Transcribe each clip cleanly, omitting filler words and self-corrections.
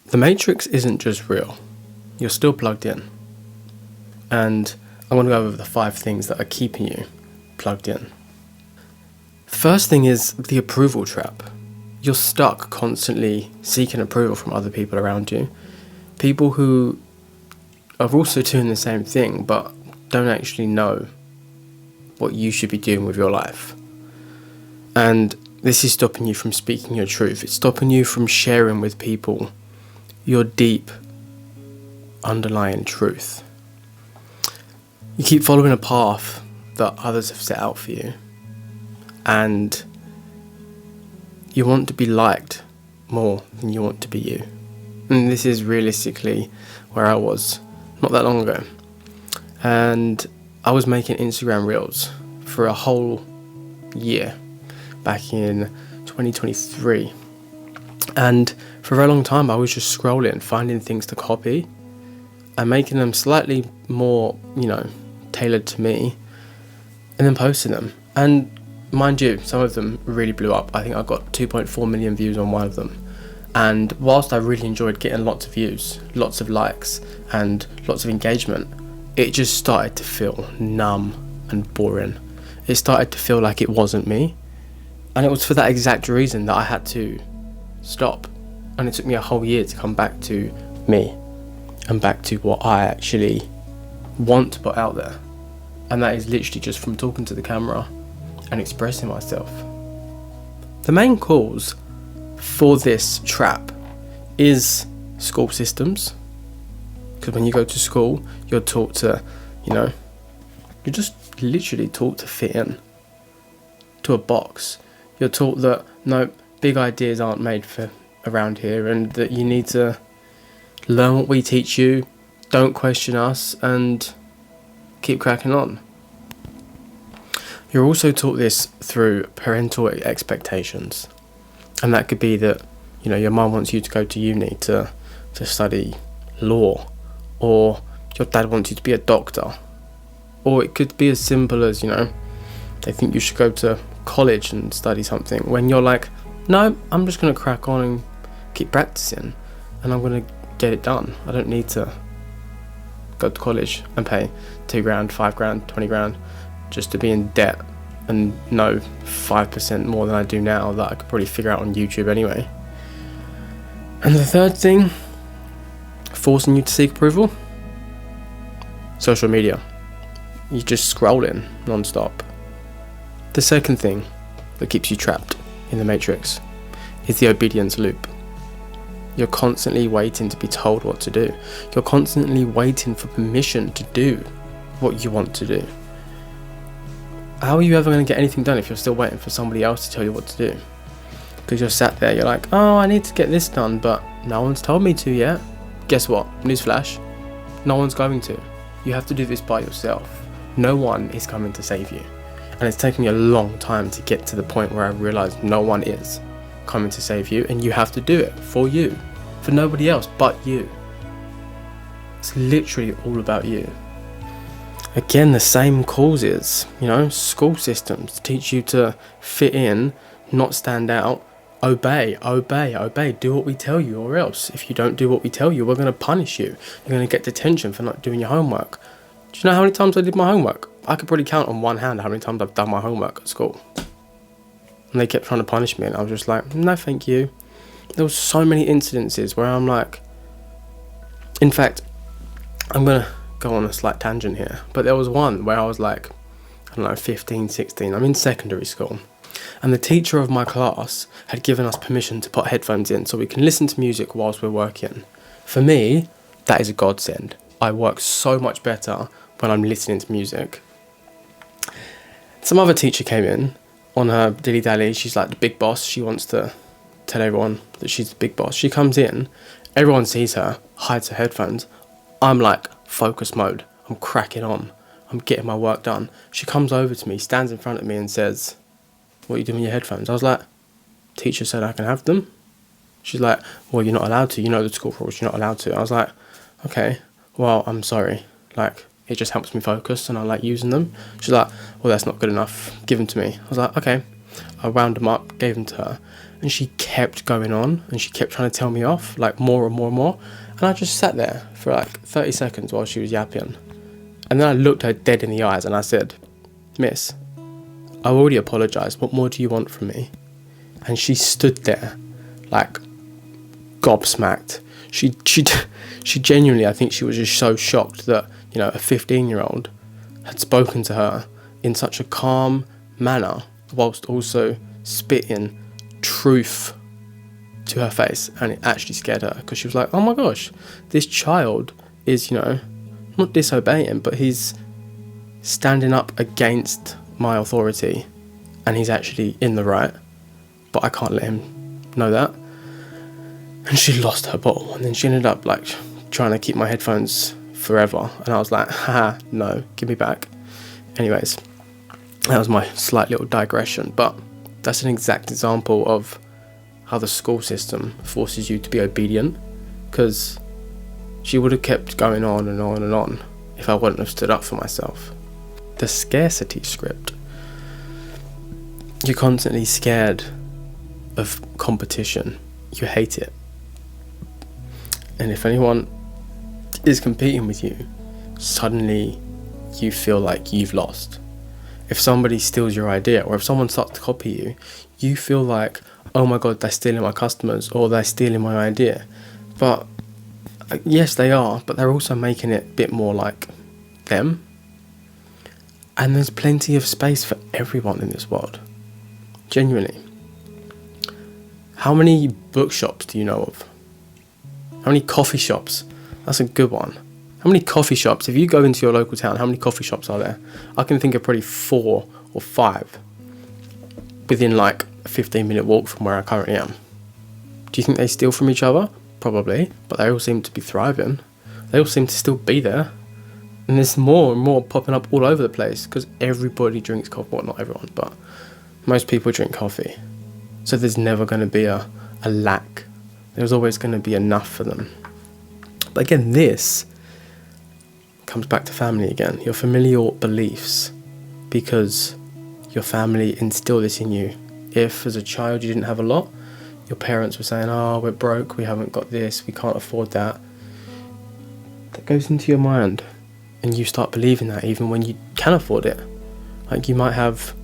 The Matrix isn't just real. You're still plugged in. And I want to go over the 5 things that are keeping you plugged in. First thing is the approval trap. You're stuck constantly seeking approval from other people around you. People who are also doing the same thing but don't actually know what you should be doing with your life. And this is stopping you from speaking your truth. It's stopping you from sharing with people your deep underlying truth. You keep following a path that others have set out for you, and you want to be liked more than you want to be you. And this is realistically where I was not that long ago. And I was making Instagram reels for a whole year back in 2023. And for a very long time I was just scrolling, finding things to copy and making them slightly more, tailored to me, and then posting them. And mind you, some of them really blew up. I think I got 2.4 million views on one of them. And whilst I really enjoyed getting lots of views, lots of likes, and lots of engagement, it just started to feel numb and boring. It started to feel like it wasn't me. And it was for that exact reason that I had to stop. And it took me a whole year to come back to me and back to what I actually want to put out there. And that is literally just from talking to the camera and expressing myself. The main cause for this trap is school systems. Because when you go to school, you're taught to, you're just literally taught to fit in to a box. You're taught that, no, big ideas aren't made for around here, and that you need to learn what we teach you, don't question us, and keep cracking on. You're also taught this through parental expectations. And that could be that, your mum wants you to go to uni to study law, or your dad wants you to be a doctor. Or it could be as simple as, they think you should go to college and study something, when you're like, no, I'm just going to crack on and keep practicing, and I'm going to get it done. I don't need to go to college and pay $2,000, $5,000, $20,000 just to be in debt and know 5% more than I do now that I could probably figure out on YouTube anyway. And the third thing, forcing you to seek approval, social media. You're just scrolling non-stop. The second thing that keeps you trapped in the Matrix is the obedience loop. You're constantly waiting to be told what to do. You're constantly waiting for permission to do what you want to do. How are you ever going to get anything done if you're still waiting for somebody else to tell you what to do? Because you're sat there, you're like, oh, I need to get this done, but no one's told me to yet. Guess what? Newsflash. No one's going to. You have to do this by yourself. No one is coming to save you. And it's taken me a long time to get to the point where I realised no one is coming to save you, and you have to do it for you. For nobody else but you. It's literally all about you. Again, the same causes, school systems teach you to fit in, not stand out, obey, do what we tell you, or else if you don't do what we tell you, we're going to punish you. You're going to get detention for not doing your homework. Do you know how many times I did my homework? I could probably count on one hand how many times I've done my homework at school. And they kept trying to punish me, and I was just like, no thank you. There was so many incidences where I'm like, in fact, I'm going to go on a slight tangent here, but there was one where I was like, 15, 16, I'm in secondary school, and the teacher of my class had given us permission to put headphones in so we can listen to music whilst we're working. For me, that is a godsend. I work so much better when I'm listening to music. Some other teacher came in on her dilly-dally. She's like the big boss. She wants to tell everyone that she's the big boss. She comes in, everyone sees her, hides her headphones. I'm like, focus mode. I'm cracking on. I'm getting my work done. She comes over to me, stands in front of me and says, what are you doing with your headphones? I was like, teacher said I can have them. She's like, well, you're not allowed to. You know the school rules, you're not allowed to. I was like, okay, well, I'm sorry. Like, it just helps me focus and I like using them. She's like, well, that's not good enough. Give them to me. I was like, okay. I wound them up, gave them to her, and she kept going on, and she kept trying to tell me off, like more and more and more. And I just sat there for like 30 seconds while she was yapping. And then I looked her dead in the eyes and I said, "Miss, I already apologised. What more do you want from me?" And she stood there, like gobsmacked. She genuinely, I think she was just so shocked that, you know, a 15-year-old had spoken to her in such a calm manner, whilst also spitting truth to her face, and it actually scared her, because she was like, oh my gosh, this child is, you know, not disobeying, but he's standing up against my authority, and he's actually in the right, but I can't let him know that. And she lost her bottle, and then she ended up like trying to keep my headphones forever, and I was like, haha, no, give me back. Anyways, that was my slight little digression, but that's an exact example of how the school system forces you to be obedient, because she would have kept going on and on and on if I wouldn't have stood up for myself. The scarcity script. You're constantly scared of competition. You hate it. And if anyone is competing with you, suddenly you feel like you've lost. If somebody steals your idea, or if someone starts to copy you, you feel like, oh my god, they're stealing my customers, or they're stealing my idea. But yes, they are, but they're also making it a bit more like them. And there's plenty of space for everyone in this world. Genuinely. How many bookshops do you know of? How many coffee shops? That's a good one. How many coffee shops, if you go into your local town, how many coffee shops are there? I can think of probably 4 or 5 within like a 15-minute walk from where I currently am. Do you think they steal from each other? Probably, but they all seem to be thriving. They all seem to still be there. And there's more and more popping up all over the place, because everybody drinks coffee. Well, not everyone, but most people drink coffee. So there's never going to be a lack. There's always going to be enough for them. But again, this comes back to family again. Your familial beliefs, because your family instilled this in you. If as a child you didn't have a lot, your parents were saying, oh, we're broke, we haven't got this, we can't afford that. That goes into your mind, and you start believing that even when you can afford it. Like, you might have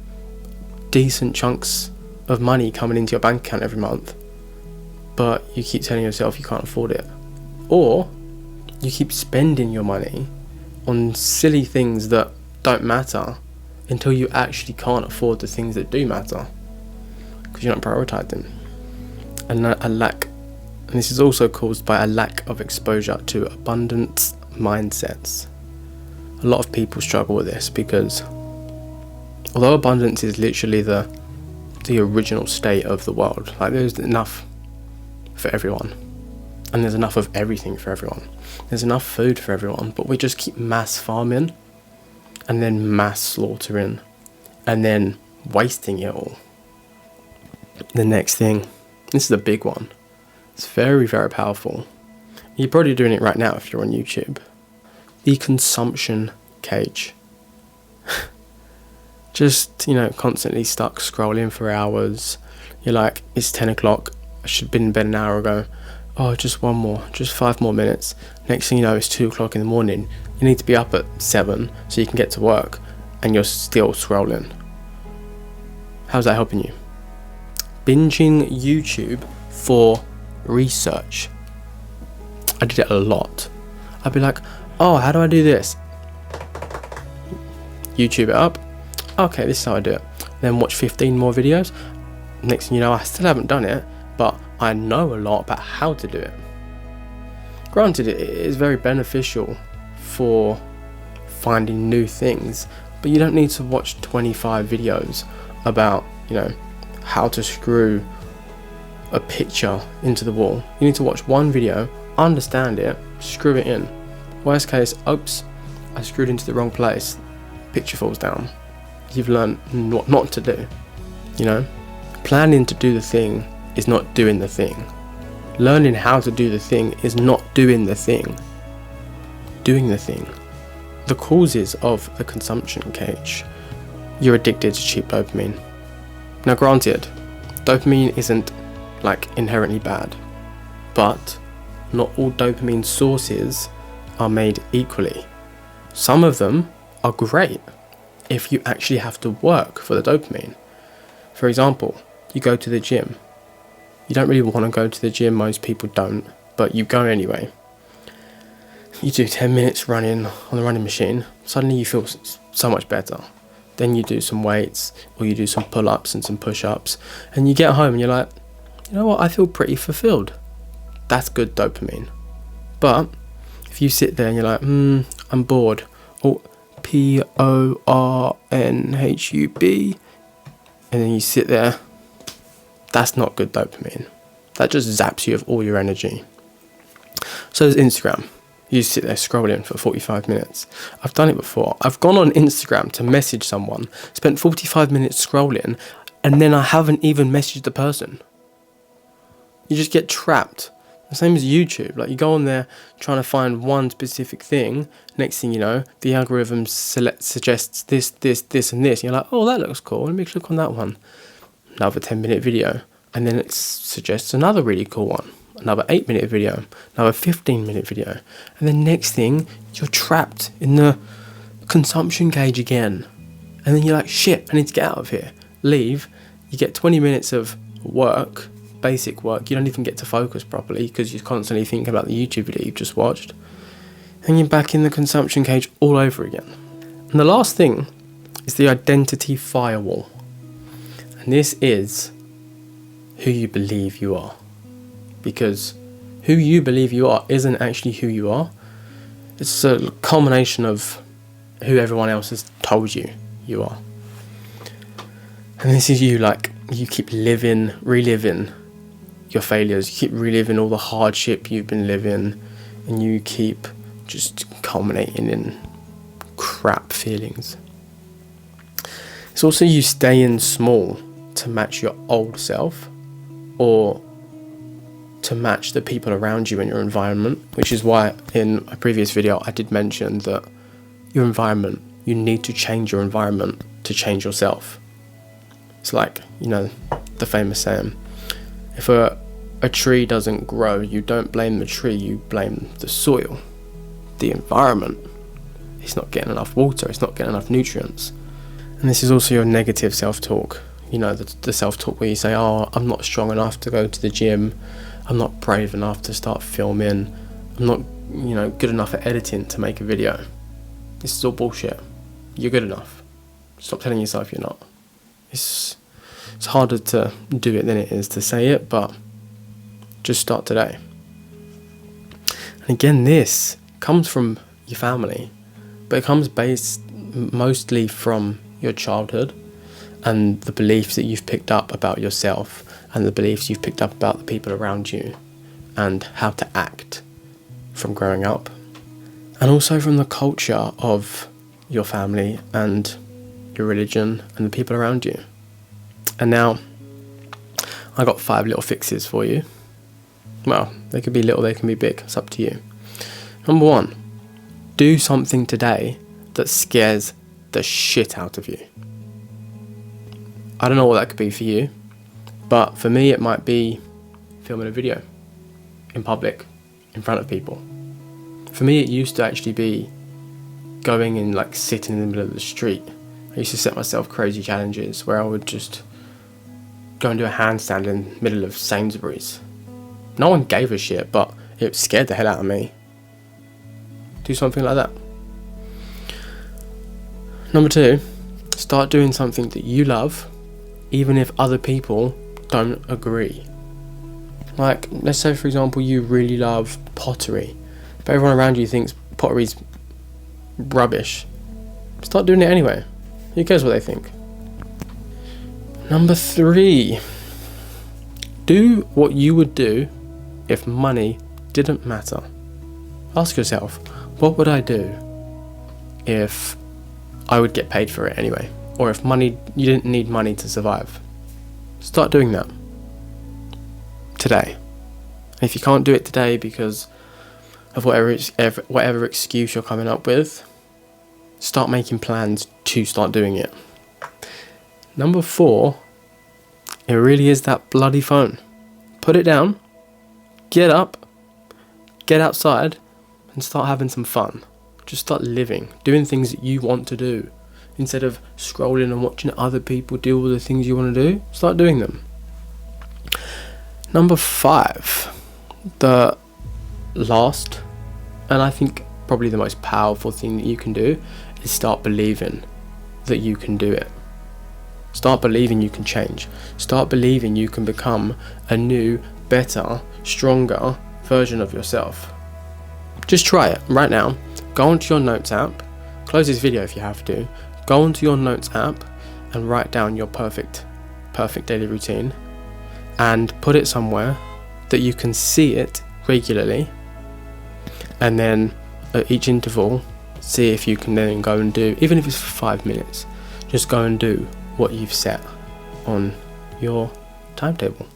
decent chunks of money coming into your bank account every month, but you keep telling yourself you can't afford it. Or you keep spending your money on silly things that don't matter until you actually can't afford the things that do matter, because you don't prioritize them. And a lack, and this is also caused by a lack of exposure to abundance mindsets. A lot of people struggle with this, because although abundance is literally the original state of the world, like, there's enough for everyone, and there's enough of everything for everyone. There's enough food for everyone, but we just keep mass farming and then mass slaughtering and then wasting it all. The next thing, this is a big one. It's very, very powerful. You're probably doing it right now if you're on YouTube. The consumption cage. Just, you know, constantly stuck scrolling for hours. You're like, it's 10 o'clock. I should have been in bed an hour ago. Oh, just 5 more minutes. Next thing you know, it's 2 o'clock in the morning. You need to be up at 7 so you can get to work, and you're still scrolling. How's that helping you? Binging YouTube for research. I did it a lot. I'd be like, oh, how do I do this? YouTube it up. Okay, this is how I do it. Then watch 15 more videos. Next thing you know, I still haven't done it, but I know a lot about how to do it. Granted, it is very beneficial for finding new things, but you don't need to watch 25 videos about, you know, how to screw a picture into the wall. You need to watch one video, understand it, screw it in. Worst case, oops, I screwed into the wrong place, picture falls down. You've learned what not to do, you know? Planning to do the thing is not doing the thing. Learning how to do the thing is not doing the thing. Doing the thing. The causes of the consumption cage. You're addicted to cheap dopamine. Now granted, dopamine isn't like inherently bad, but not all dopamine sources are made equally. Some of them are great if you actually have to work for the dopamine. For example, you go to the gym. You don't really want to go to the gym, most people don't, but you go anyway. You do 10 minutes running on the running machine, suddenly you feel so much better. Then you do some weights, or you do some pull-ups and some push-ups, and you get home and you're like, you know what, I feel pretty fulfilled. That's good dopamine. But if you sit there and you're like, I'm bored, or PORNHUB, and then you sit there, that's not good dopamine. That just zaps you of all your energy. So there's Instagram. You sit there scrolling for 45 minutes. I've done it before. I've gone on Instagram to message someone, spent 45 minutes scrolling, and then I haven't even messaged the person. You just get trapped. The same as YouTube. Like, you go on there trying to find one specific thing. Next thing you know, the algorithm suggests this, and this. And you're like, oh, that looks cool. Let me click on that one. Another 10-minute video. And then it suggests another really cool one. Another 8-minute video. Another 15-minute video. And then next thing, you're trapped in the consumption cage again. And then you're like, shit, I need to get out of here. Leave. You get 20 minutes of work. Basic work. You don't even get to focus properly because you're constantly thinking about the YouTube video you've just watched, and you're back in the consumption cage all over again. And the last thing is the identity firewall, and this is who you believe you are, because who you believe you are isn't actually who you are. It's a culmination of who everyone else has told you you are, and this is you. Like, you keep reliving your failures, you keep reliving all the hardship you've been living, and you keep just culminating in crap feelings. It's also you staying small to match your old self, or to match the people around you in your environment, which is why in a previous video I did mention that your environment, you need to change your environment to change yourself. It's like, you know, the famous saying, if a tree doesn't grow, you don't blame the tree, you blame the soil, the environment. It's not getting enough water, it's not getting enough nutrients. And this is also your negative self-talk. You know, the self-talk where you say, oh, I'm not strong enough to go to the gym, I'm not brave enough to start filming, I'm not, good enough at editing to make a video. This is all bullshit. You're good enough. Stop telling yourself you're not. It's harder to do it than it is to say it, but just start today. And again, this comes from your family, but it comes based mostly from your childhood and the beliefs that you've picked up about yourself and the beliefs you've picked up about the people around you and how to act from growing up, and also from the culture of your family and your religion and the people around you. And now I got 5 little fixes for you. Well, they could be little, they can be big, it's up to you. Number 1, do something today that scares the shit out of you. I don't know what that could be for you, but for me it might be filming a video in public, in front of people. For me it used to actually be going and like sitting in the middle of the street. I used to set myself crazy challenges where I would just go and do a handstand in the middle of Sainsbury's. No one gave a shit, but it scared the hell out of me. Do something like that. Number 2, start doing something that you love, even if other people don't agree. Like, let's say for example you really love pottery, but everyone around you thinks pottery's rubbish. Start doing it anyway. Who cares what they think? Number 3, do what you would do if money didn't matter. Ask yourself, what would I do if I would get paid for it anyway? Or if you didn't need money to survive? Start doing that today. And if you can't do it today because of whatever excuse you're coming up with, start making plans to start doing it. Number 4 It really is that bloody phone. Put it down, get up, get outside, and start having some fun. Just start living, doing things that you want to do. Instead of scrolling and watching other people do all the things you want to do, start doing them. Number 5, the last, and I think probably the most powerful thing that you can do, is start believing that you can do it. Start believing you can change. Start believing you can become a new, better, stronger version of yourself. Just try it right now. Go onto your notes app, close this video if you have to, go onto your notes app and write down your perfect daily routine and put it somewhere that you can see it regularly, and then at each interval see if you can then go and do, even if it's for 5 minutes, just go and do what you've set on your timetable.